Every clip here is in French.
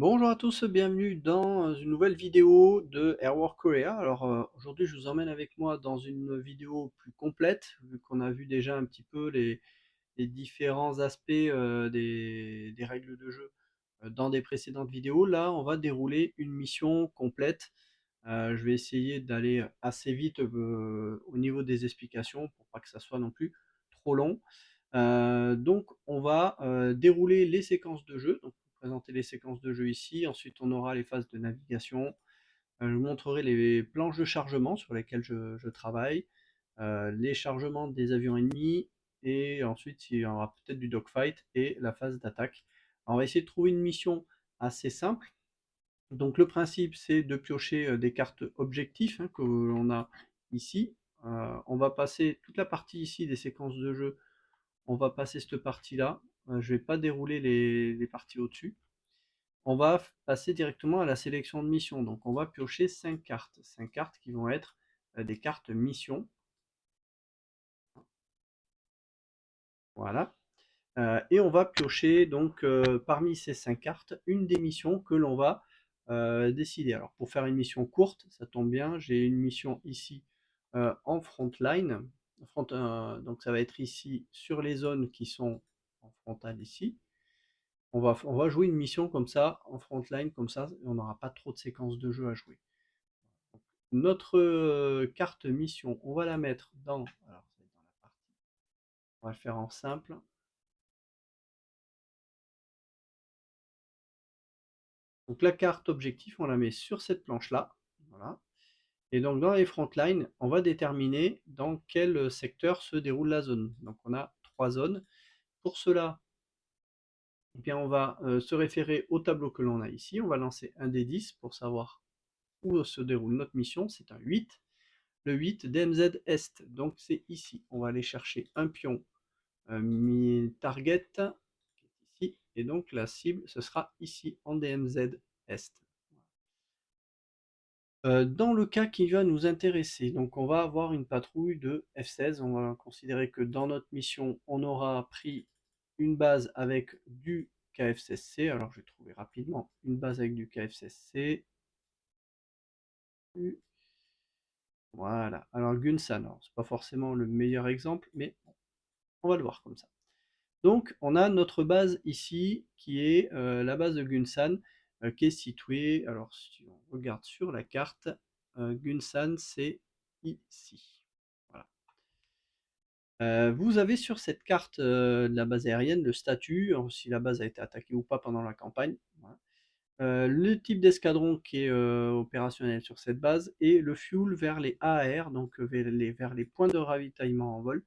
Bonjour à tous, bienvenue dans une nouvelle vidéo de Airwork Korea. Alors aujourd'hui je vous emmène avec moi dans une vidéo plus complète, vu qu'on a vu déjà un petit peu les différents aspects des règles de jeu dans des précédentes vidéos. Là on va dérouler une mission complète. Je vais essayer d'aller assez vite au niveau des explications pour pas que ça soit non plus trop long. Donc on va dérouler les séquences de jeu, donc présenter les séquences de jeu ici, ensuite on aura les phases de navigation, je vous montrerai les planches de chargement sur lesquelles je travaille, les chargements des avions ennemis, et ensuite il y aura peut-être du dogfight et la phase d'attaque. On va essayer de trouver une mission assez simple. Donc le principe c'est de piocher des cartes objectifs, que l'on a ici. On va passer toute la partie ici des séquences de jeu, on va passer cette partie-là. Je ne vais pas dérouler les parties au-dessus. On va passer directement à la sélection de mission. Donc on va piocher 5 cartes. 5 cartes qui vont être des cartes mission. Voilà. Et on va piocher donc parmi ces 5 cartes une des missions que l'on va décider. Alors pour faire une mission courte, ça tombe bien, j'ai une mission ici en frontline. Donc ça va être ici sur les zones qui sont en frontale ici. On va jouer une mission comme ça, en frontline, comme ça, on n'aura pas trop de séquences de jeu à jouer. Notre carte mission, on va la mettre dans, alors, ça va être dans la partie, on va le faire en simple. Donc la carte objectif, on la met sur cette planche-là. Voilà. Et donc dans les frontlines, on va déterminer dans quel secteur se déroule la zone. Donc on a 3 zones. Pour cela, eh bien, on va se référer au tableau que l'on a ici. On va lancer un des 10 pour savoir où se déroule notre mission. C'est un 8. Le 8, DMZ Est, donc c'est ici. On va aller chercher un pion mi-target, ici, et donc la cible, ce sera ici, en DMZ Est. Dans le cas qui va nous intéresser, donc on va avoir une patrouille de F-16. On va considérer que dans notre mission, on aura pris une base avec du KF-16C. Alors je vais trouver rapidement une base avec du KF-16C. Voilà. Alors Gunsan, c'est pas forcément le meilleur exemple, mais on va le voir comme ça. Donc on a notre base ici qui est la base de Gunsan qui est située, alors si on regarde sur la carte, Gunsan c'est ici. Voilà. Vous avez sur cette carte de la base aérienne le statut, si la base a été attaquée ou pas pendant la campagne. Voilà. Le type d'escadron qui est opérationnel sur cette base et le fuel vers les AR, donc vers les points de ravitaillement en vol.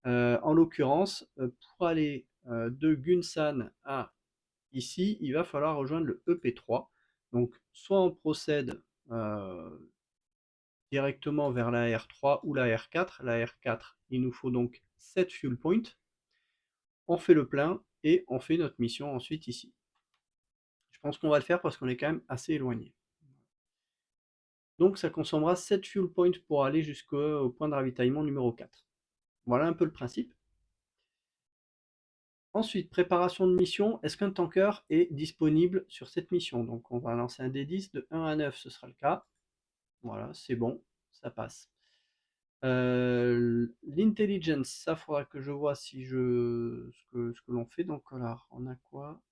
En l'occurrence, pour aller de Gunsan à ici, il va falloir rejoindre le EP3. Donc, soit on procède directement vers la R3 ou la R4. La R4, il nous faut donc 7 fuel points. On fait le plein et on fait notre mission ensuite ici. Je pense qu'on va le faire parce qu'on est quand même assez éloigné. Donc, ça consommera 7 fuel points pour aller jusqu'au point de ravitaillement numéro 4. Voilà un peu le principe. Ensuite, préparation de mission. Est-ce qu'un tanker est disponible sur cette mission? Donc on va lancer un D10 de 1 à 9, ce sera le cas. Voilà, c'est bon, ça passe. L'intelligence, ça faudra que je vois si ce que l'on fait. Donc alors, on a quoi?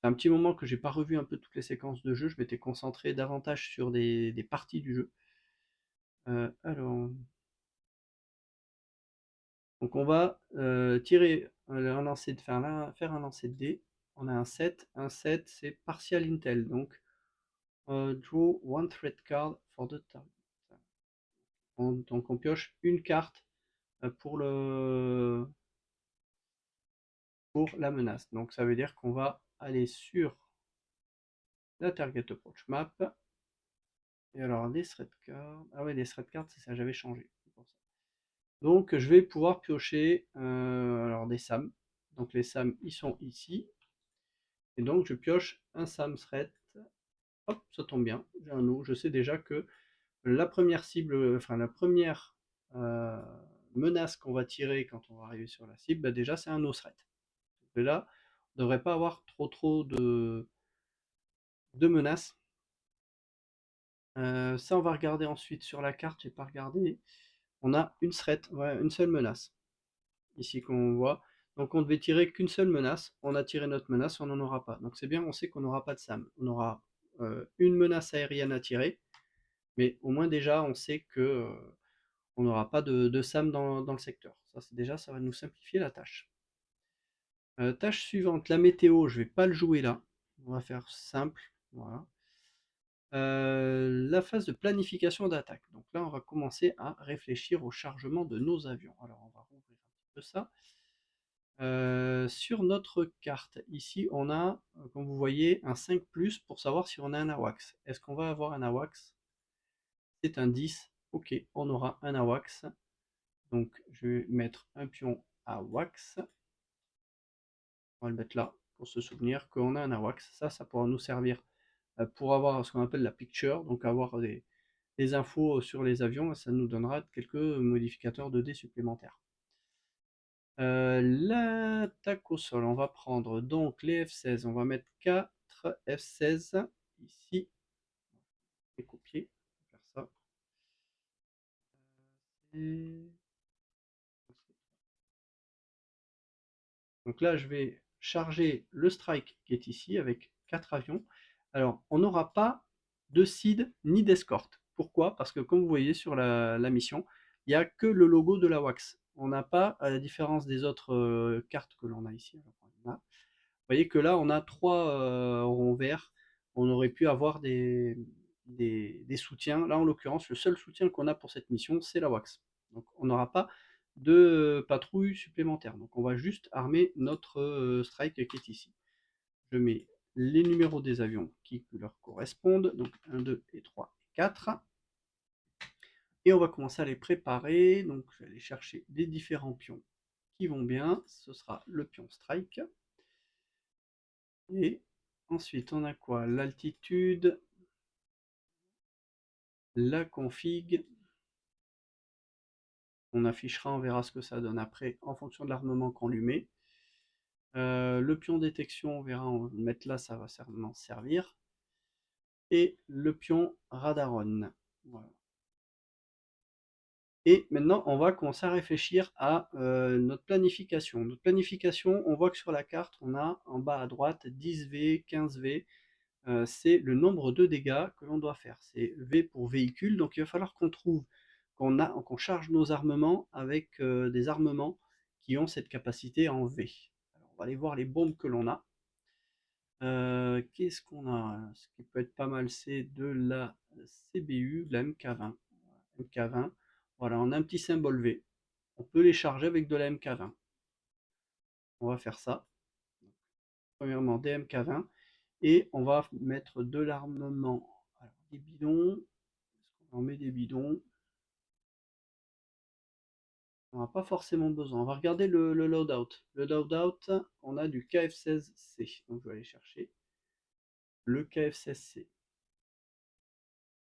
C'est un petit moment que j'ai pas revu un peu toutes les séquences de jeu. Je m'étais concentré davantage sur des parties du jeu. Alors, donc on va tirer un lancer de faire un lancer de dés. On a un 7. Un 7, c'est partial intel. Donc draw one threat card for the target. Donc on pioche une carte pour la menace. Donc ça veut dire qu'on va aller sur la target approach map. Et alors des threat cards. Ah ouais, des threat cards, c'est ça, j'avais changé. Pour ça. Donc je vais pouvoir piocher alors des SAM. Donc les SAM, ils sont ici. Et donc je pioche un SAM threat. Hop, ça tombe bien. J'ai un eau. Je sais déjà que la première cible, enfin la première menace qu'on va tirer quand on va arriver sur la cible, bah déjà c'est un no threat. Et là, on ne devrait pas avoir trop de 2 menaces. Ça, on va regarder ensuite sur la carte, j'ai pas regardé. On a une threat, ouais, une seule menace, ici qu'on voit. Donc on devait tirer qu'une seule menace, on a tiré notre menace, on n'en aura pas. Donc c'est bien, on sait qu'on n'aura pas de SAM. On aura une menace aérienne à tirer, mais au moins déjà on sait que on n'aura pas de SAM dans le secteur. Ça c'est déjà, ça va nous simplifier la tâche. Tâche suivante, la météo, je vais pas le jouer là. On va faire simple, voilà. La phase de planification d'attaque. Donc là, on va commencer à réfléchir au chargement de nos avions. Alors, on va rouvrir un petit peu ça. Sur notre carte, ici, on a, comme vous voyez, un 5 plus pour savoir si on a un AWACS. Est-ce qu'on va avoir un AWACS? C'est un 10. Ok, on aura un AWACS. Donc, je vais mettre un pion AWACS. On va le mettre là pour se souvenir qu'on a un AWACS. Ça pourra nous servir pour avoir ce qu'on appelle la picture, donc avoir des infos sur les avions, ça nous donnera quelques modificateurs de dés supplémentaires. L'attaque au sol, on va prendre donc les F-16, on va mettre 4 F-16 ici, et copier, on va faire ça. Et... Donc là, je vais charger le strike qui est ici avec 4 avions. Alors, on n'aura pas de seed ni d'escorte. Pourquoi? Parce que comme vous voyez sur la mission, il n'y a que le logo de la WAX. On n'a pas, à la différence des autres cartes que l'on a ici, vous voyez que là, on a 3 ronds verts. On aurait pu avoir des soutiens. Là, en l'occurrence, le seul soutien qu'on a pour cette mission, c'est la WAX. Donc, on n'aura pas de patrouille supplémentaire. Donc, on va juste armer notre strike qui est ici. Je mets les numéros des avions qui leur correspondent. Donc, 1, 2 et 3 et 4. Et on va commencer à les préparer. Donc, je vais aller chercher les différents pions qui vont bien. Ce sera le pion strike. Et ensuite, on a quoi? L'altitude, la config. On affichera, on verra ce que ça donne après en fonction de l'armement qu'on lui met. Le pion détection, on verra, on va le mettre là, ça va certainement servir. Et le pion radaron. Voilà. Et maintenant, on va commencer à réfléchir à notre planification. Notre planification, on voit que sur la carte, on a en bas à droite 10V, 15V. C'est le nombre de dégâts que l'on doit faire. C'est V pour véhicule, donc il va falloir qu'on trouve, qu'on charge nos armements avec des armements qui ont cette capacité en V. Alors, on va aller voir les bombes que l'on a. Qu'est-ce qu'on a? Ce qui peut être pas mal, c'est de la CBU, de la MK20. MK20, voilà, on a un petit symbole V. On peut les charger avec de la MK20. On va faire ça. Premièrement, des MK20. Et on va mettre de l'armement. Alors, des bidons. Est-ce qu'on en met des bidons? On n'a pas forcément besoin. On va regarder le loadout. Le loadout, on a du KF-16C. Donc je vais aller chercher le KF-16C.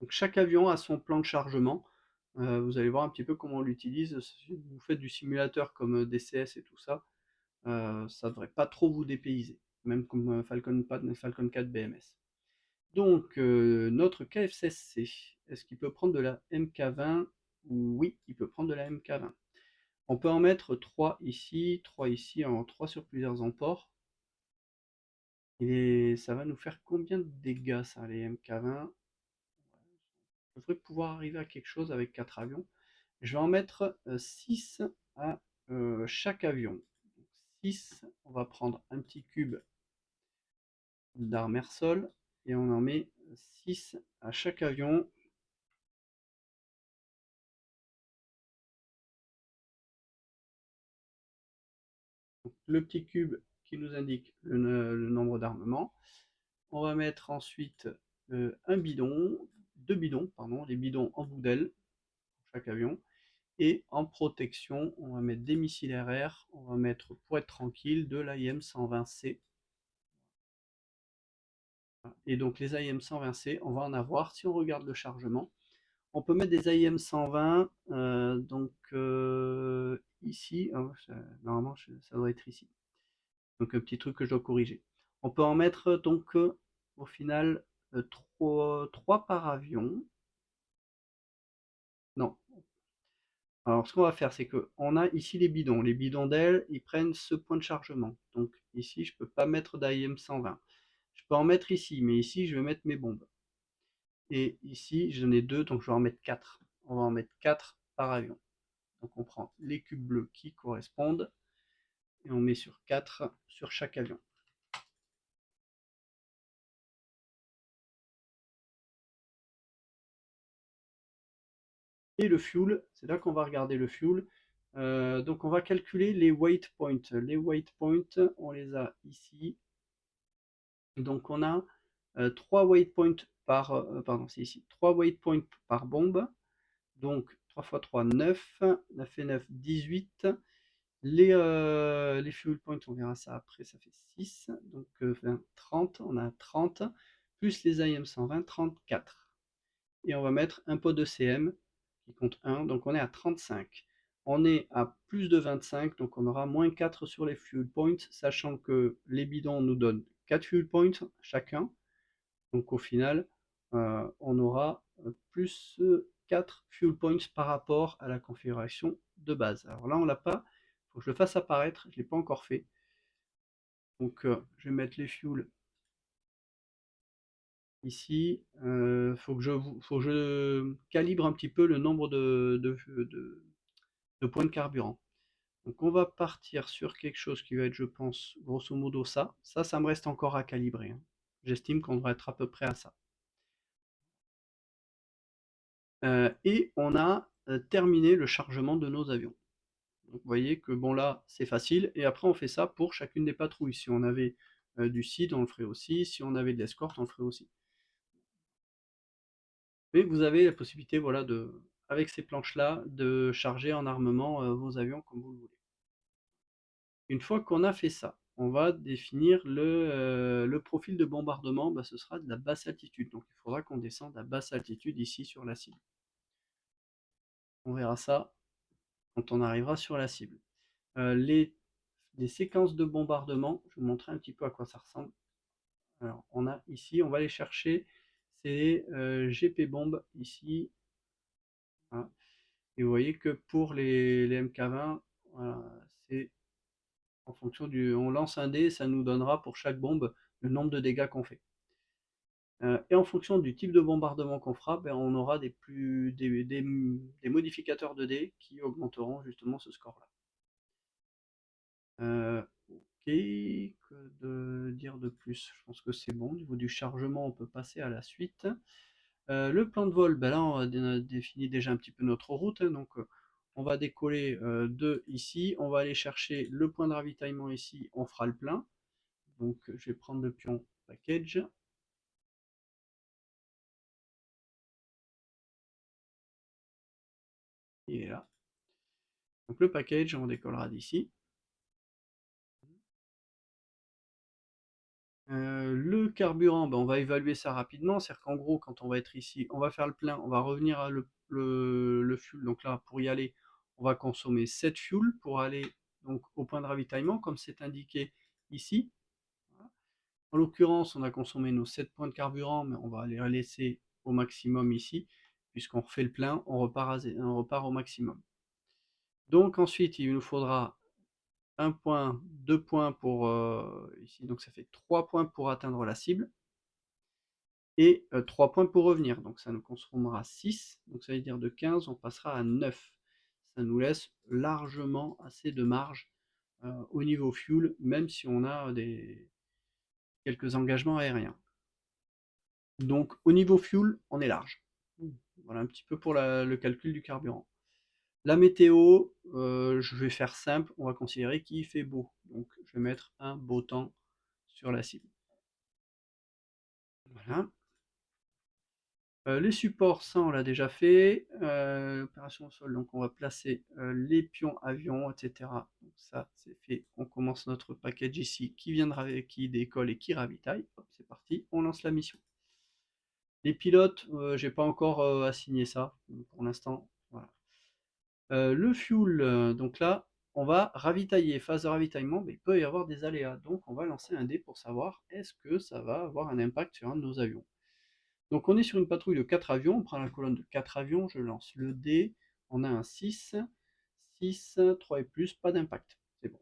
Donc chaque avion a son plan de chargement. Vous allez voir un petit peu comment on l'utilise. Si vous faites du simulateur comme DCS et tout ça, ça ne devrait pas trop vous dépayser. Même comme Falcon 4 BMS. Donc, notre KF-16C, est-ce qu'il peut prendre de la MK20? Oui, il peut prendre de la MK20. On peut en mettre 3 ici, 3 sur plusieurs emports. Et ça va nous faire combien de dégâts, ça, les MK20? On devrait pouvoir arriver à quelque chose avec 4 avions. Je vais en mettre 6 à chaque avion. Donc, 6, on va prendre un petit cube d'armes air-sol et on en met 6 à chaque avion. Le petit cube qui nous indique le nombre d'armements. On va mettre ensuite un bidon, 2 bidons, pardon, les bidons en bout d'aile pour chaque avion. Et en protection, on va mettre des missiles RR, on va mettre, pour être tranquille, de l'AIM 120C. Et donc les AIM 120C, on va en avoir, si on regarde le chargement, on peut mettre des AIM 120, donc ici, oh, normalement ça doit être ici. Donc un petit truc que je dois corriger. On peut en mettre donc au final 3 par avion. Non. Alors, ce qu'on va faire, c'est que on a ici les bidons. Les bidons d'aile, ils prennent ce point de chargement. Donc ici, je peux pas mettre d'AIM 120. Je peux en mettre ici, mais ici, je vais mettre mes bombes. Et ici, j'en ai 2, donc je vais en mettre 4. On va en mettre 4 par avion. Donc on prend les cubes bleus qui correspondent et on met sur 4 sur chaque avion. Et le fuel, c'est là qu'on va regarder le fuel. Donc on va calculer les weight points. Les weight points, on les a ici. Donc on a 3 weight points par, pardon, c'est ici, 3 weight points par bombe. Donc 3 x 3, 9, 9 et 9, 18. Les fuel points, on verra ça après, ça fait 6. Donc 20, 30, on a 30. Plus les IM 120, 34. Et on va mettre un pot de CM qui compte 1, donc on est à 35. On est à plus de 25, donc on aura moins 4 sur les fuel points, sachant que les bidons nous donnent 4 fuel points chacun. Donc au final, on aura plus 4 fuel points par rapport à la configuration de base. Alors là, on l'a pas, il faut que je le fasse apparaître, je ne l'ai pas encore fait. Donc je vais mettre les fuels ici. Faut que je calibre un petit peu le nombre de points de carburant. Donc on va partir sur quelque chose qui va être, je pense, grosso modo ça. Ça me reste encore à calibrer, hein. J'estime qu'on devrait être à peu près à ça. Et on a terminé le chargement de nos avions. Donc vous voyez que bon là c'est facile, et après on fait ça pour chacune des patrouilles. Si on avait du CID, on le ferait aussi. Si on avait de l'escorte, on le ferait aussi. Mais vous avez la possibilité, voilà, avec ces planches-là, de charger en armement vos avions comme vous le voulez. Une fois qu'on a fait ça, on va définir le profil de bombardement. Bah, ce sera de la basse altitude. Donc il faudra qu'on descende à basse altitude ici sur la cible. On verra ça quand on arrivera sur la cible. Les séquences de bombardement, je vais vous montrer un petit peu à quoi ça ressemble. Alors on a ici, on va aller chercher ces GP bombes ici. Voilà. Et vous voyez que pour les MK20, voilà, c'est en fonction on lance un dé, ça nous donnera pour chaque bombe le nombre de dégâts qu'on fait. Et en fonction du type de bombardement qu'on fera, ben, on aura des modificateurs de dés qui augmenteront justement ce score-là. Ok, que de dire de plus? Je pense que c'est bon. Au niveau du chargement, on peut passer à la suite. Le plan de vol, ben là, on a défini déjà un petit peu notre route, hein. Donc on va décoller de ici, on va aller chercher le point de ravitaillement ici, on fera le plein. Donc je vais prendre le pion package. Il est là. Donc le package, on décollera d'ici. Le carburant, ben, on va évaluer ça rapidement. C'est-à-dire qu'en gros, quand on va être ici, on va faire le plein, on va revenir à le fuel. Donc là, pour y aller, on va consommer 7 fuel pour aller donc, au point de ravitaillement, comme c'est indiqué ici. En l'occurrence, on a consommé nos 7 points de carburant, mais on va les laisser au maximum ici. Puisqu'on refait le plein, on repart au maximum. Donc ensuite, il nous faudra 1 point, 2 points pour ici, donc ça fait 3 points pour atteindre la cible. Et 3 points pour revenir, donc ça nous consommera 6, donc ça veut dire de 15 on passera à 9. Ça nous laisse largement assez de marge au niveau fuel, même si on a quelques engagements aériens. Donc au niveau fuel, on est large. Voilà un petit peu pour le calcul du carburant. La météo, je vais faire simple, on va considérer qu'il fait beau. Donc je vais mettre un beau temps sur la cible. Voilà. Les supports, ça on l'a déjà fait. Opération au sol, donc on va placer les pions avions, etc. Donc ça c'est fait. On commence notre package ici qui décolle et qui ravitaille. Hop, c'est parti, on lance la mission. Les pilotes, j'ai pas encore assigné ça pour l'instant. Voilà. Le fuel, donc là, on va ravitailler. Phase de ravitaillement, mais il peut y avoir des aléas. Donc on va lancer un dé pour savoir est-ce que ça va avoir un impact sur un de nos avions. Donc on est sur une patrouille de 4 avions, on prend la colonne de 4 avions, je lance le dé, on a un 6, 6, 3 et plus, pas d'impact, c'est bon.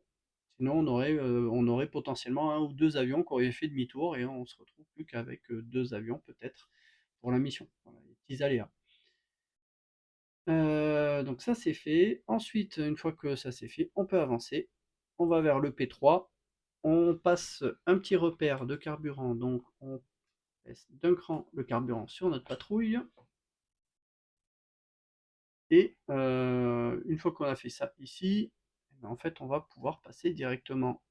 Sinon on aurait potentiellement un ou deux avions qui auraient fait demi-tour et on se retrouve plus qu'avec deux avions peut-être pour la mission. Voilà, les petits aléas. Donc ça c'est fait. Ensuite, une fois que ça c'est fait, on peut avancer. On va vers le P3. On passe un petit repère de carburant, donc on baisse d'un cran le carburant sur notre patrouille. Et une fois qu'on a fait ça ici, eh ben, en fait on va pouvoir passer directement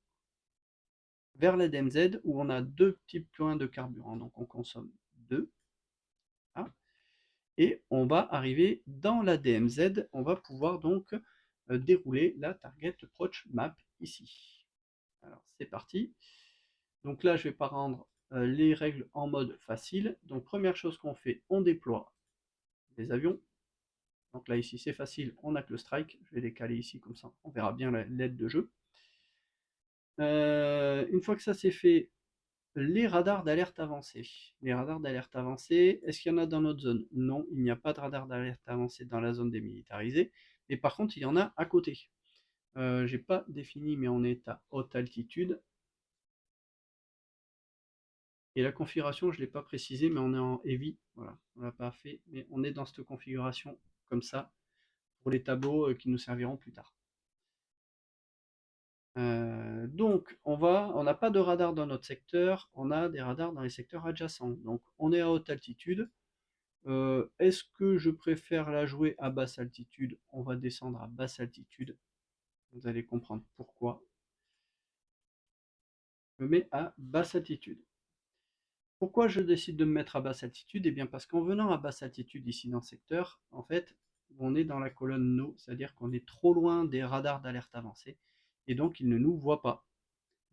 vers la DMZ où on a deux petits points de carburant. Donc on consomme deux. Là. Et on va arriver dans la DMZ. On va pouvoir donc dérouler la Target Approach Map ici. Alors c'est parti. Donc là je vais pas rendre les règles en mode facile. Donc première chose qu'on fait, on déploie les avions. Donc là ici c'est facile, on n'a que le strike. Je vais les caler ici comme ça, on verra bien l'aide de jeu. Une fois que ça c'est fait, les radars d'alerte avancée. Les radars d'alerte avancée, est-ce qu'il y en a dans notre zone? Non, il n'y a pas de radar d'alerte avancée dans la zone démilitarisée. Mais par contre, il y en a à côté. J'ai pas défini, mais on est à haute altitude. Et la configuration, je ne l'ai pas précisé, mais on est en heavy. Voilà, on l'a pas fait, mais on est dans cette configuration comme ça pour les tableaux qui nous serviront plus tard. Donc, on n'a pas de radar dans notre secteur, on a des radars dans les secteurs adjacents. Donc, on est à haute altitude. Est-ce que je préfère la jouer à basse altitude? On va descendre à basse altitude. Vous allez comprendre pourquoi. Je me mets à basse altitude. Pourquoi je décide de me mettre à basse altitude? Eh bien parce qu'en venant à basse altitude ici dans le secteur, en fait, on est dans la colonne No, c'est-à-dire qu'on est trop loin des radars d'alerte avancée, et donc ils ne nous voient pas.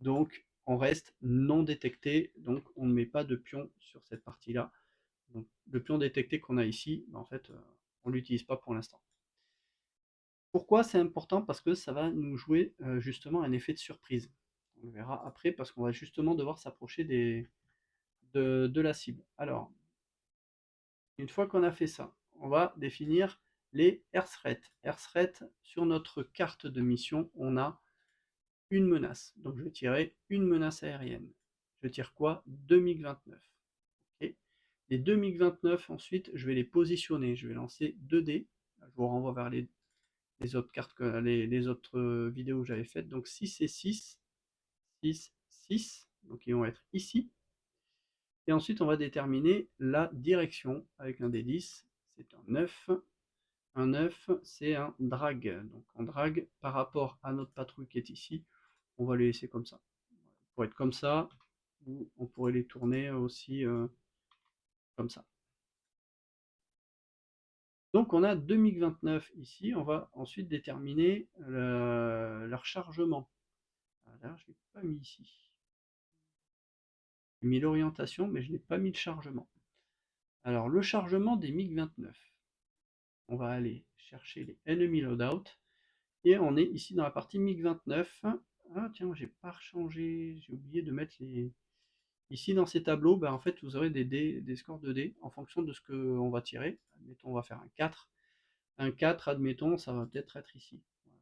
Donc on reste non détecté, donc on ne met pas de pion sur cette partie-là. Donc le pion détecté qu'on a ici, en fait, on ne l'utilise pas pour l'instant. Pourquoi c'est important? Parce que ça va nous jouer justement un effet de surprise. On le verra après parce qu'on va justement devoir s'approcher de la cible. Alors, une fois qu'on a fait ça, on va définir les air threats. Air threat, sur notre carte de mission, on a une menace. Donc je vais tirer une menace aérienne. Je tire quoi? 2 MiG-29. Okay. Les 2 MiG-29, ensuite, je vais les positionner. Je vais lancer 2 dés. Je vous renvoie vers les autres cartes, les autres vidéos que j'avais faites. Donc 6 et 6, 6, 6. Donc ils vont être ici. Et ensuite, on va déterminer la direction avec un dé 10. C'est un 9. Un 9, c'est un drag. Donc on drague par rapport à notre patrouille qui est ici. On va les laisser comme ça. Pour être comme ça, ou on pourrait les tourner aussi comme ça. Donc on a 2 MiG-29 ici. On va ensuite déterminer leur chargement. Là, je ne l'ai pas mis ici. J'ai mis l'orientation, mais je n'ai pas mis le chargement. Alors le chargement des MiG-29. On va aller chercher les enemy loadout. Et on est ici dans la partie MiG-29. Ah tiens, j'ai pas changé, j'ai oublié de mettre les... Ici dans ces tableaux, ben, en fait vous aurez des scores de dés en fonction de ce qu'on va tirer. Admettons, on va faire un 4. Un 4, admettons, ça va peut-être être ici. Voilà.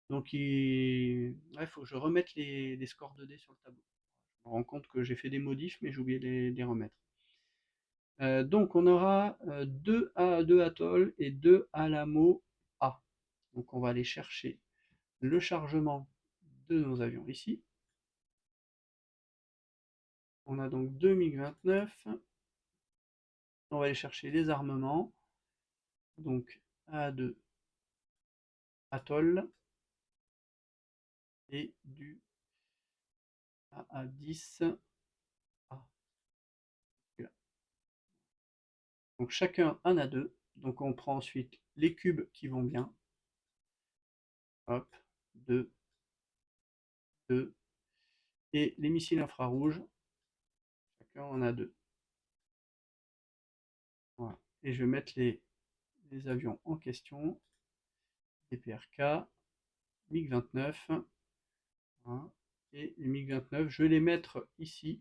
Donc il faut que je remette les scores de dés sur le tableau. Je me rends compte que j'ai fait des modifs, mais j'ai oublié de les remettre. Donc on aura 2 atolls et 2 Alamo A. Donc on va aller chercher le chargement de nos avions ici. On a donc 2 MiG-29. On va aller chercher les armements. Donc A2 Atoll et du AA10A. Donc chacun en a deux. Donc on prend ensuite les cubes qui vont bien. Hop, 2, 2. Et les missiles infrarouges, chacun en a deux. Voilà. Et je vais mettre les avions en question. Les PRK, MiG-29. Voilà. Et les MiG-29, je vais les mettre ici.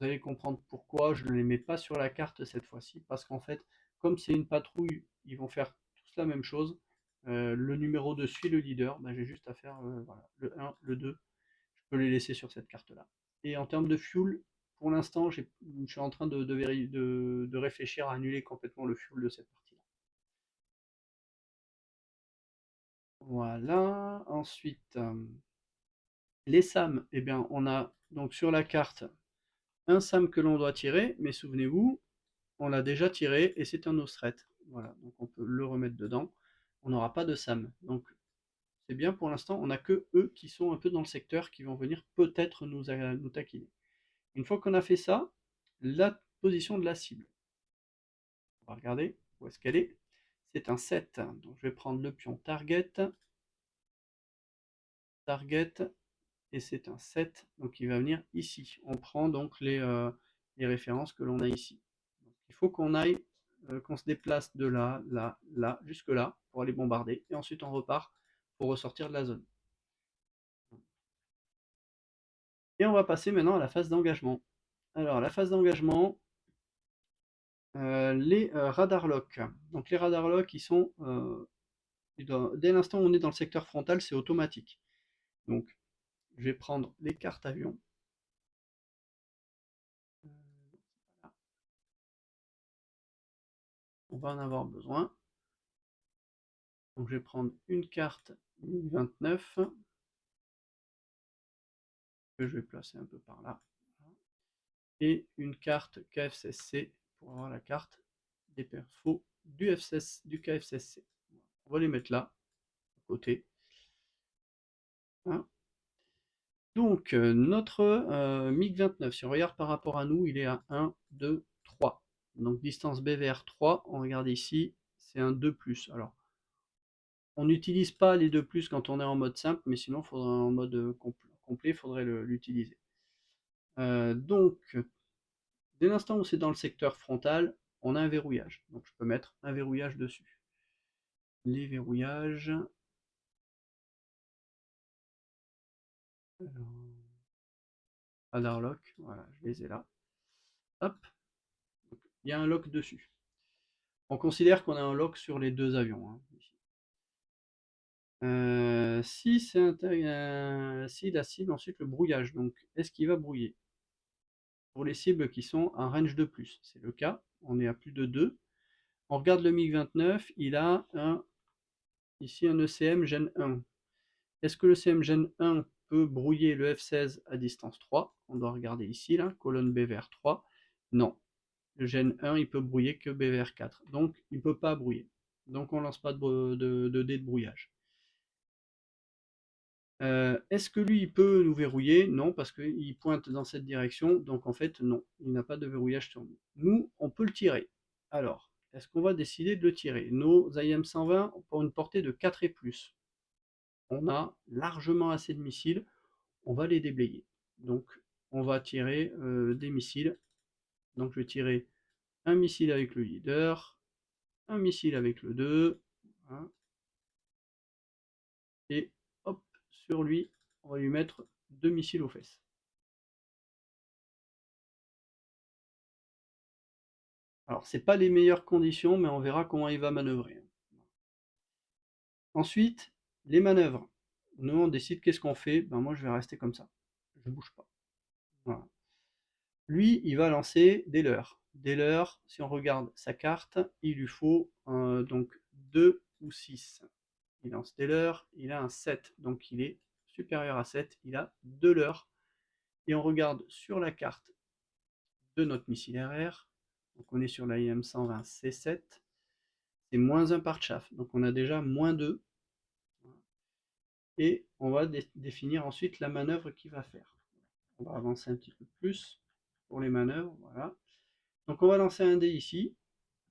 Vous allez comprendre pourquoi je ne les mets pas sur la carte cette fois-ci, parce qu'en fait, comme c'est une patrouille, ils vont faire tous la même chose. Le numéro dessus et le leader, bah, j'ai juste à faire voilà, le 1, le 2, je peux les laisser sur cette carte-là. Et en termes de fuel, pour l'instant, je suis en train de réfléchir à annuler complètement le fuel de cette partie-là. Voilà, ensuite, les SAM, eh bien, on a donc sur la carte un SAM que l'on doit tirer, mais souvenez-vous, on l'a déjà tiré et c'est un Ostret. Voilà, donc on peut le remettre dedans. On n'aura pas de SAM. Donc c'est bien pour l'instant, on n'a que eux qui sont un peu dans le secteur qui vont venir peut-être nous taquiner. Une fois qu'on a fait ça, la position de la cible. On va regarder où est-ce qu'elle est. C'est un 7. Donc je vais prendre le pion target. Target. Et c'est un 7. Donc il va venir ici. On prend donc les références que l'on a ici. Donc, il faut qu'on aille, qu'on se déplace de là, là, là, jusque là, pour aller bombarder. Et ensuite on repart pour ressortir de la zone. Et on va passer maintenant à la phase d'engagement. Alors la phase d'engagement, les radar lock. Donc les radar lock, ils sont dès l'instant où on est dans le secteur frontal, c'est automatique. Donc je vais prendre les cartes avions. On va en avoir besoin. Donc je vais prendre une carte 29 que je vais placer un peu par là. Et une carte KFSC pour avoir la carte des perfos du KFSC. On va les mettre là, à côté. Hein. Donc notre MiG-29, si on regarde par rapport à nous, il est à 1, 2, 3. Donc distance BVR 3, on regarde ici, c'est un 2+. Alors, on n'utilise pas les 2+, quand on est en mode simple, mais sinon, en mode complet, il faudrait l'utiliser. Donc, dès l'instant où c'est dans le secteur frontal, on a un verrouillage. Donc je peux mettre un verrouillage dessus. Les verrouillages. Radar lock, voilà, je les ai là. Hop, il y a un lock dessus. On considère qu'on a un lock sur les deux avions. Hein, ici. Si la cible, ensuite le brouillage. Donc, est-ce qu'il va brouiller? Pour les cibles qui sont en range de plus, c'est le cas. On est à plus de 2. On regarde le MiG-29, il a ici un ECM Gen 1. Est-ce que le CM Gen 1 peut brouiller le F-16 à distance 3? On doit regarder ici, là, colonne BVR 3. Non. Le Gen 1, il peut brouiller que BVR 4. Donc, il ne peut pas brouiller. Donc, on ne lance pas de dés de brouillage. Est-ce que lui, il peut nous verrouiller? Non, parce qu'il pointe dans cette direction. Donc, en fait, non. Il n'a pas de verrouillage sur nous. Nous, on peut le tirer. Alors, est-ce qu'on va décider de le tirer? Nos IM 120 pour une portée de 4 et plus. On a largement assez de missiles. On va les déblayer. Donc, on va tirer des missiles. Donc, je vais tirer un missile avec le leader, un missile avec le 2, hein, et hop, sur lui, on va lui mettre 2 missiles aux fesses. Alors, c'est pas les meilleures conditions, mais on verra comment il va manœuvrer. Ensuite, les manœuvres. Nous, on décide qu'est-ce qu'on fait. Ben, moi, je vais rester comme ça. Je ne bouge pas. Voilà. Lui, il va lancer des leurres. Des leurres, si on regarde sa carte, il lui faut donc 2 ou 6. Il lance des leurres, il a un 7, donc il est supérieur à 7, il a 2 leurres. Et on regarde sur la carte de notre missile RR, donc on est sur l'AIM 120 C7, c'est moins 1 par chaff, donc on a déjà moins 2. Et on va définir ensuite la manœuvre qu'il va faire. On va avancer un petit peu plus pour les manœuvres, voilà. Donc on va lancer un dé ici,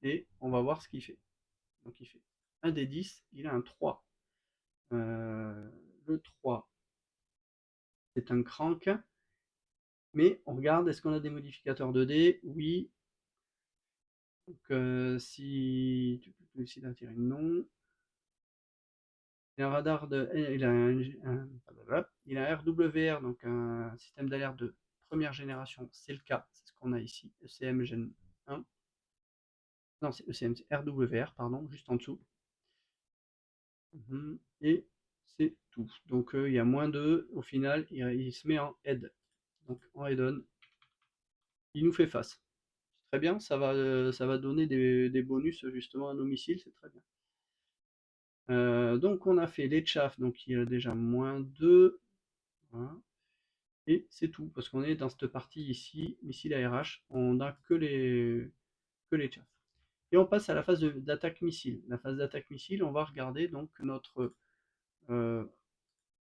et on va voir ce qu'il fait. Donc il fait un dé 10, il a un 3. Le 3, c'est un crank, mais on regarde, est-ce qu'on a des modificateurs de dés? Oui. Donc si tu peux essayer d'attirer non. Il a un radar de. Il a un RWR, donc un système d'alerte de première génération, c'est le cas, c'est ce qu'on a ici, ECM Gen 1. Non, c'est ECM, c'est RWR, pardon, juste en dessous. Et c'est tout. Donc il y a moins de, au final, il se met en head. Donc en head-on, il nous fait face. C'est très bien, ça va donner des bonus justement à nos missiles, c'est très bien. Donc on a fait les chaffs, donc il y a déjà moins 2. Voilà. Et c'est tout, parce qu'on est dans cette partie ici, missile ARH, on n'a que les chaffs. Et on passe à la phase d'attaque missile. La phase d'attaque missile, on va regarder donc notre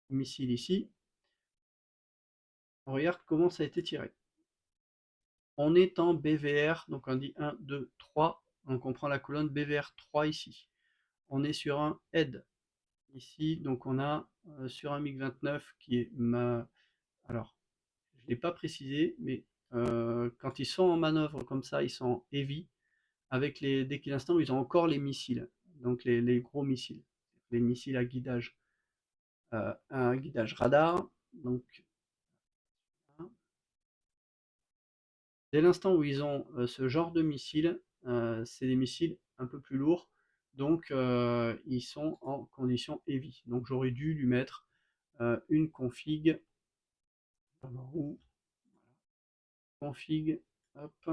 missile ici. On regarde comment ça a été tiré. On est en BVR, donc on dit 1, 2, 3, donc on prend la colonne BVR 3 ici. On est sur un head ici, donc on a sur un MiG-29 qui est alors, je ne l'ai pas précisé, mais quand ils sont en manœuvre comme ça, ils sont en heavy, avec dès l'instant où ils ont encore les missiles, donc les gros missiles, les missiles à guidage, un guidage radar. Donc, dès l'instant où ils ont ce genre de missiles, c'est des missiles un peu plus lourds, donc ils sont en condition heavy. Donc j'aurais dû lui mettre une config, où config, hop,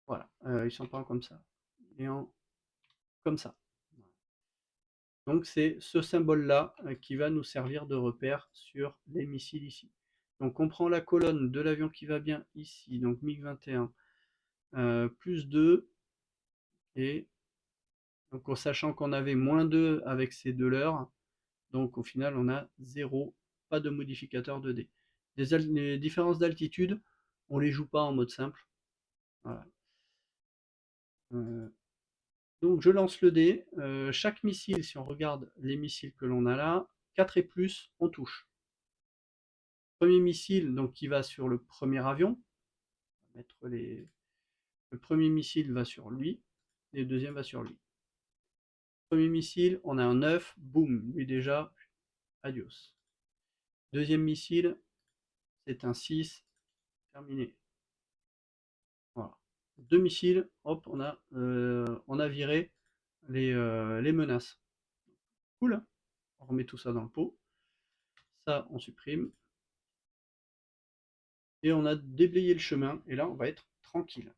voilà, ils sont pas comme ça, et comme ça. Donc c'est ce symbole-là qui va nous servir de repère sur les missiles ici. Donc on prend la colonne de l'avion qui va bien ici, donc MiG-21, plus 2, et donc en sachant qu'on avait moins 2 avec ces deux leurres, donc au final on a 0, pas de modificateur de D. Les différences d'altitude, on les joue pas en mode simple. Voilà. Donc je lance le dé. Chaque missile, si on regarde les missiles que l'on a là, 4 et plus, on touche. Premier missile donc qui va sur le premier avion. Le premier missile va sur lui, et le deuxième va sur lui. Premier missile, on a un 9, boum, lui déjà, adios. Deuxième missile, c'est un 6, terminé. Voilà. Deux missiles, hop, on a viré les menaces. Cool, on remet tout ça dans le pot. Ça, on supprime. Et on a déblayé le chemin, et là, on va être tranquille.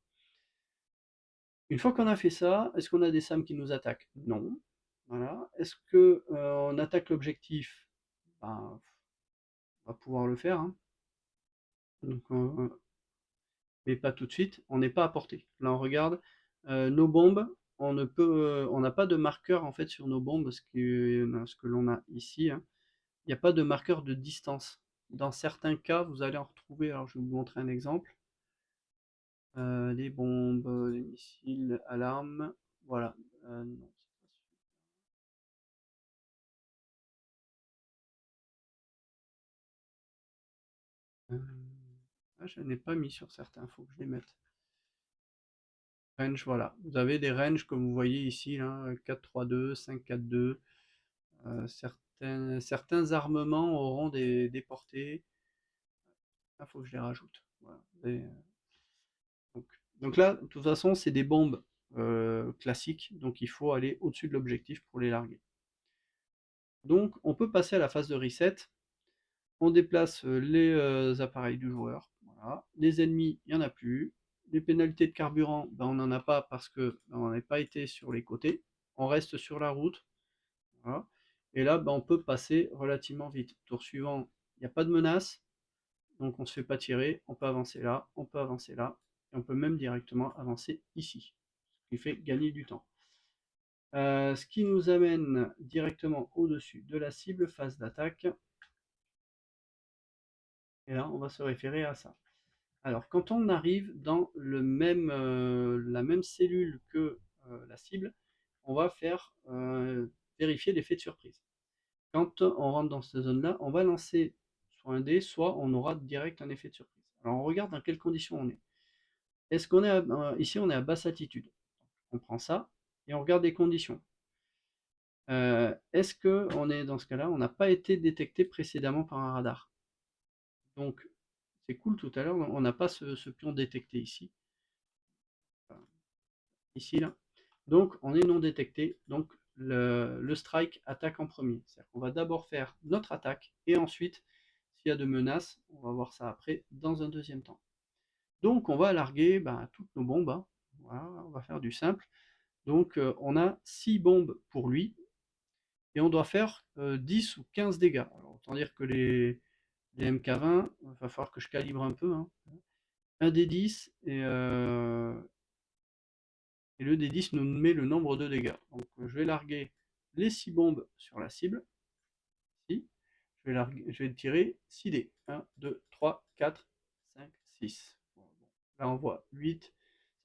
Une fois qu'on a fait ça, est-ce qu'on a des SAM qui nous attaquent? Non. Voilà. Est-ce qu'on attaque l'objectif? Ben, on va pouvoir le faire, hein. Donc, mais pas tout de suite, on n'est pas à portée. Là, on regarde nos bombes, on n'a pas de marqueur en fait sur nos bombes, ce que l'on a ici, hein. Il n'y a pas de marqueur de distance. Dans certains cas, vous allez en retrouver. Alors, je vais vous montrer un exemple. Les bombes, les missiles, alarmes, voilà. Non, je n'ai pas mis sur certains, il faut que je les mette. Range, voilà. Vous avez des ranges comme vous voyez ici, là, 4-3-2, 5-4-2. Certains armements auront des portées. Il faut que je les rajoute. Voilà. Donc là, de toute façon, c'est des bombes classiques, donc il faut aller au-dessus de l'objectif pour les larguer. Donc on peut passer à la phase de reset. On déplace les appareils du joueur. Voilà. Les ennemis, il n'y en a plus. Les pénalités de carburant, ben, on n'en a pas parce que ben, on n'a pas été sur les côtés. On reste sur la route. Voilà. Et là, ben, on peut passer relativement vite. Tour suivant, il n'y a pas de menace. Donc on ne se fait pas tirer. On peut avancer là, on peut avancer là. Et on peut même directement avancer ici. Ce qui fait gagner du temps. Ce qui nous amène directement au-dessus de la cible, phase d'attaque. Et là, on va se référer à ça. Alors, quand on arrive dans la même cellule que la cible, on va faire vérifier l'effet de surprise. Quand on rentre dans cette zone-là, on va lancer soit un dé, soit on aura direct un effet de surprise. Alors, on regarde dans quelles conditions on est. Est-ce qu'on est ici, on est à basse altitude. On prend ça et on regarde les conditions. Est-ce qu'on est dans ce cas-là, on n'a pas été détecté précédemment par un radar? Donc c'est cool, tout à l'heure, on n'a pas ce pion détecté ici. Enfin, ici, là. Donc on est non détecté, donc le strike attaque en premier. C'est-à-dire qu'on va d'abord faire notre attaque, et ensuite, s'il y a de menaces, on va voir ça après, dans un deuxième temps. Donc on va larguer toutes nos bombes, hein. Voilà, on va faire du simple. Donc on a 6 bombes pour lui, et on doit faire 10 ou 15 dégâts. Alors, autant dire que les MK20, il va falloir que je calibre un peu, hein. Un D10, et le D10 nous met le nombre de dégâts. Donc je vais larguer les 6 bombes sur la cible. Ici. Je vais tirer 6 dés. 1, 2, 3, 4, 5, 6. Bon, là on voit 8.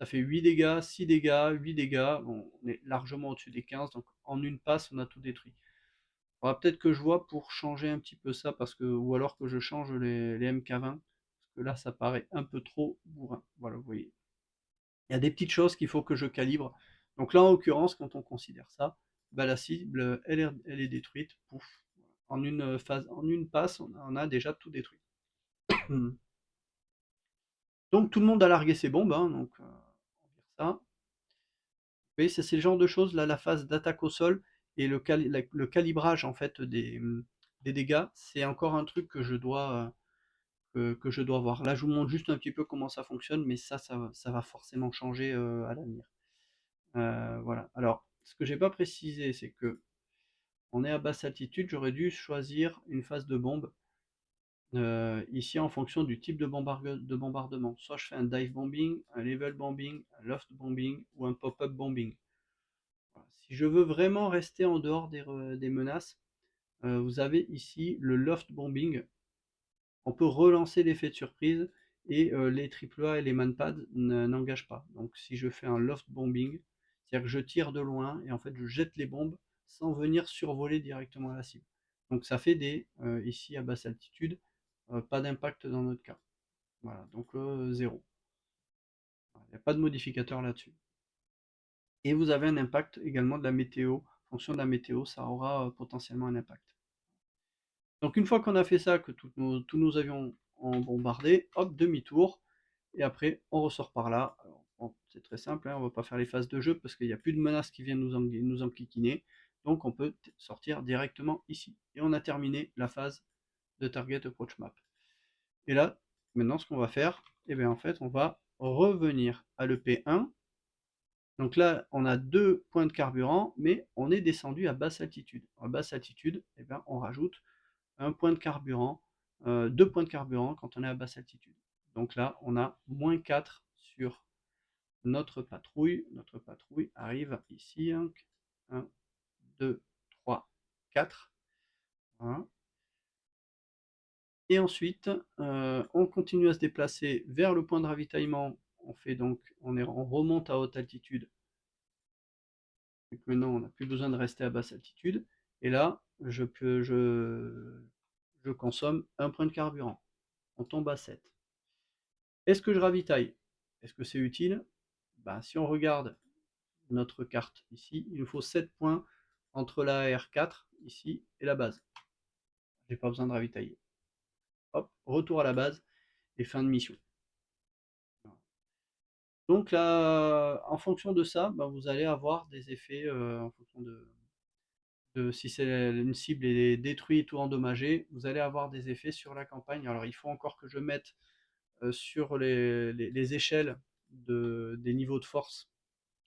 Ça fait 8 dégâts, 6 dégâts, 8 dégâts. Bon, on est largement au-dessus des 15. Donc en une passe, on a tout détruit. Il faudra peut-être que je vois pour changer un petit peu ça, ou alors que je change les MK20. Parce que là, ça paraît un peu trop bourrin. Voilà, vous voyez. Il y a des petites choses qu'il faut que je calibre. Donc là, en l'occurrence, quand on considère ça, la cible, elle est détruite. Pouf. En une phase, en une passe, on a déjà tout détruit. Donc tout le monde a largué ses bombes, hein, donc on va dire ça. Vous voyez, c'est le genre de choses, là, la phase d'attaque au sol et le calibrage en fait des dégâts, c'est encore un truc que je dois voir. Là, je vous montre juste un petit peu comment ça fonctionne, mais ça va forcément changer à l'avenir. Voilà. Alors, ce que j'ai pas précisé, c'est que on est à basse altitude, j'aurais dû choisir une phase de bombe ici en fonction du type de bombardement. Soit je fais un dive bombing, un level bombing, un loft bombing ou un pop-up bombing. Voilà. Si je veux vraiment rester en dehors des menaces, vous avez ici le loft bombing. On peut relancer l'effet de surprise, et les AAA et les manpads n'engagent pas. Donc si je fais un loft bombing, c'est-à-dire que je tire de loin et en fait je jette les bombes sans venir survoler directement la cible. Donc ça fait ici à basse altitude, pas d'impact dans notre cas. Voilà, donc 0. Il n'y a pas de modificateur là-dessus. Et vous avez un impact également de la météo. En fonction de la météo, ça aura potentiellement un impact. Donc une fois qu'on a fait ça, que tous nos avions ont bombardé, hop, demi-tour, et après on ressort par là. Alors, bon, c'est très simple, hein, on ne va pas faire les phases de jeu parce qu'il n'y a plus de menaces qui viennent nous enquiquiner, donc on peut sortir directement ici. Et on a terminé la phase de Target Approach Map. Et là, maintenant ce qu'on va faire, eh bien, en fait on va revenir à l'EP1. Donc là, on a 2 points de carburant, mais on est descendu à basse altitude. À basse altitude, eh bien, on rajoute un point de carburant, 2 points de carburant quand on est à basse altitude. Donc là, on a -4 sur notre patrouille. Notre patrouille arrive ici. 1, 2, 3, 4. Voilà. Et ensuite, on continue à se déplacer vers le point de ravitaillement. On remonte à haute altitude. Donc maintenant, on n'a plus besoin de rester à basse altitude. Et là, je consomme un point de carburant. On tombe à 7. Est-ce que je ravitaille? Est-ce que c'est utile? Si on regarde notre carte ici, il nous faut 7 points entre la R4 ici et la base. J'ai pas besoin de ravitailler. Hop, retour à la base et fin de mission. Donc là, en fonction de ça, vous allez avoir des effets en fonction de si c'est une cible est détruite ou endommagée, vous allez avoir des effets sur la campagne. Alors il faut encore que je mette sur les échelles des niveaux de force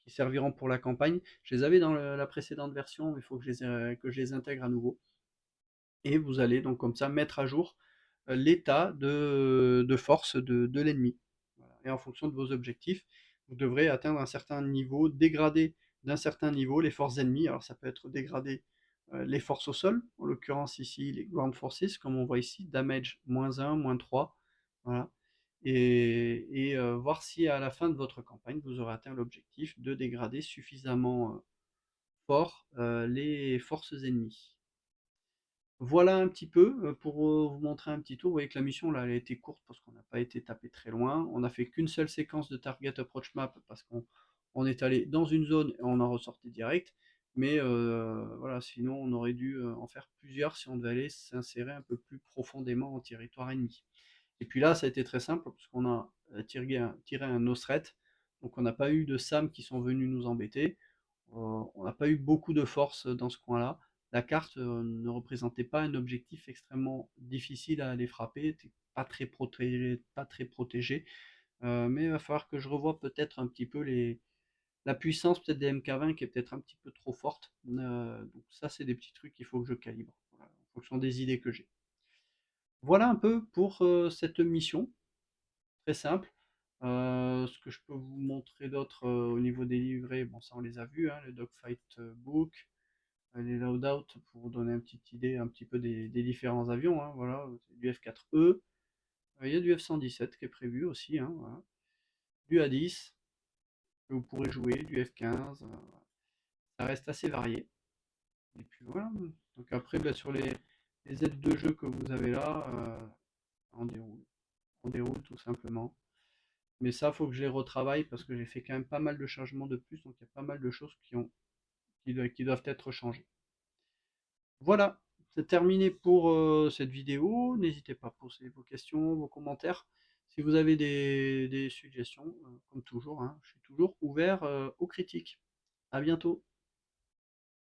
qui serviront pour la campagne. Je les avais dans la précédente version, mais il faut que je les intègre à nouveau. Et vous allez donc comme ça mettre à jour l'état de force de l'ennemi. Voilà. Et en fonction de vos objectifs, vous devrez atteindre un certain niveau, dégrader d'un certain niveau les forces ennemies. Alors ça peut être dégrader les forces au sol, en l'occurrence ici les ground forces, comme on voit ici, damage -1, -3. Voilà. Et voir si à la fin de votre campagne, vous aurez atteint l'objectif de dégrader suffisamment fort les forces ennemies. Voilà un petit peu pour vous montrer un petit tour. Vous voyez que la mission là, elle a été courte parce qu'on n'a pas été tapé très loin. On n'a fait qu'une seule séquence de Target Approach Map parce qu'on est allé dans une zone et on en ressortait direct. Mais voilà, sinon on aurait dû en faire plusieurs si on devait aller s'insérer un peu plus profondément en territoire ennemi. Et puis là, ça a été très simple parce qu'on a tiré un osret, donc on n'a pas eu de SAM qui sont venus nous embêter. On n'a pas eu beaucoup de force dans ce coin-là. La carte ne représentait pas un objectif extrêmement difficile à aller frapper, pas très protégé, pas très protégé. Mais il va falloir que je revoie peut-être un petit peu la puissance peut-être des MK20 qui est peut-être un petit peu trop forte. Donc ça, c'est des petits trucs qu'il faut que je calibre, voilà, en fonction des idées que j'ai. Voilà un peu pour cette mission, très simple. Ce que je peux vous montrer d'autre au niveau des livrets, bon ça on les a vus, hein, le Dogfight Book, les loadouts pour vous donner une petite idée un petit peu des différents avions, hein, voilà, du F4E, il y a du F-117 qui est prévu aussi, hein, voilà. Du A10 que vous pourrez jouer, du F-15, ça reste assez varié. Et puis voilà, donc après bah, sur les aides de jeu que vous avez là, on déroule, on déroule tout simplement. Mais ça, faut que je les retravaille parce que j'ai fait quand même pas mal de changements de plus, donc il y a pas mal de choses qui doivent être changées. Voilà, c'est terminé pour cette vidéo. N'hésitez pas à poser vos questions, vos commentaires. Si vous avez des suggestions, comme toujours, hein, je suis toujours ouvert aux critiques. À bientôt.